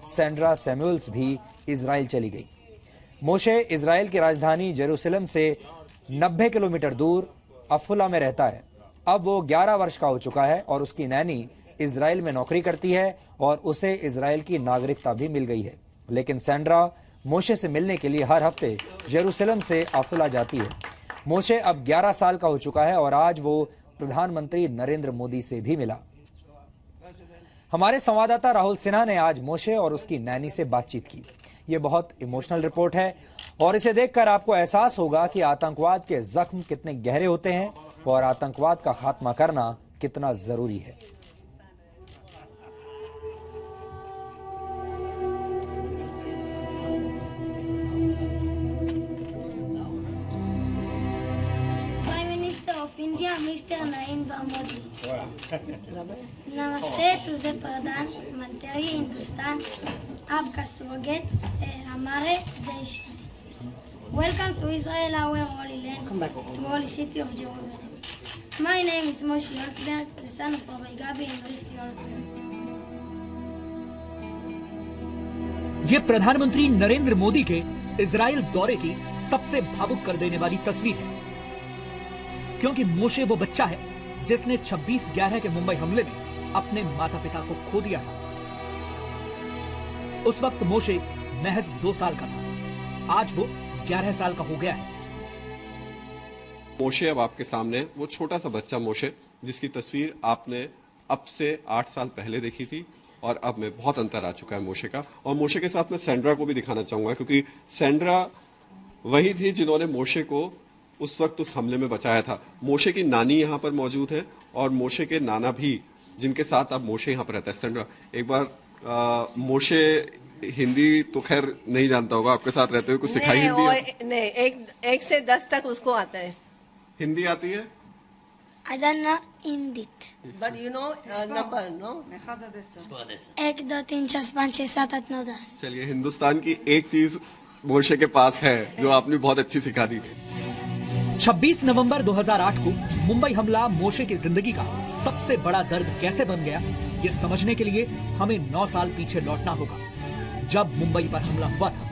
Sandra Samuel's भी Israel चली गई। मोशे इजराइल की राजधानी जेरूसलम से 90 किलोमीटर दूर अफुला में रहता है। अब वो 11 वर्ष का हो चुका है और उसकी नैनी इजराइल में नौकरी करती है और उसे इजराइल की नागरिकता भी मिल गई है। लेकिन सैंड्रा मोशे से मिलने के लिए हर हफ्ते जेरूसलम से अफुला जाती है। मोशे अब 11 साल का हो चुका है और आज वो प्रधानमंत्री नरेंद्र मोदी से भी मिला। हमारे संवाददाता राहुल सिन्हा ने आज मोशे और उसकी नैनी से बातचीत की। ये बहुत इमोशनल रिपोर्ट है और इसे देखकर आपको एहसास होगा कि आतंकवाद के जख्म कितने गहरे होते हैं और आतंकवाद का खात्मा करना कितना जरूरी है। इंडिया मिस्टर नरेंद्र मोदी, नमस्ते तुझे प्रधान मंत्री हिंदुस्तान, आपका स्वागत है हमारे देश में। Welcome to Israel, our holy land, to holy city of Jerusalem. My name is Moshe Yonsberg, the son of rabbi Gabi and रिफ्की योन्सबर्ग। ये प्रधानमंत्री नरेंद्र मोदी के इजराइल दौरे की सबसे भावुक कर देने वाली तस्वीर है, क्योंकि मोशे वो बच्चा है जिसने 26/11 के मुंबई हमले में अपने माता पिता को खो दिया था। उस वक्त मोशे महज 2 साल का था, आज वो 11 साल का हो गया है। मोशे अब आपके सामने, वो छोटा सा बच्चा मोशे जिसकी तस्वीर आपने अब से 8 साल पहले देखी थी और अब में बहुत अंतर आ चुका है मोशे का। और मोशे के साथ मैं सैंड्रा को भी दिखाना चाहूंगा, क्योंकि सैंड्रा वही थी जिन्होंने मोशे को उस वक्त उस हमले में बचाया था। मोशे की नानी यहाँ पर मौजूद है और मोशे के नाना भी, जिनके साथ अब मोशे यहाँ पर रहता है। सैंड्रा, एक बार मोशे हिंदी तो खैर नहीं जानता होगा, आपके साथ रहते हुए कुछ सिखाई हिंदी? नहीं, एक से 10 तक उसको आता है। हिंदी आती है? I don't know Hindi. But you know number, no? 1, 2, 3, 4, 5, 6, 7, 8, 9, 10। चलिए, हिंदुस्तान की एक चीज मोशे के पास है जो आपने बहुत अच्छी सिखा दी। 26 नवंबर 2008 को मुंबई हमला मोशे की जिंदगी का सबसे बड़ा दर्द कैसे बन गया, ये समझने के लिए हमें 9 साल पीछे लौटना होगा, जब मुंबई पर हमला हुआ था।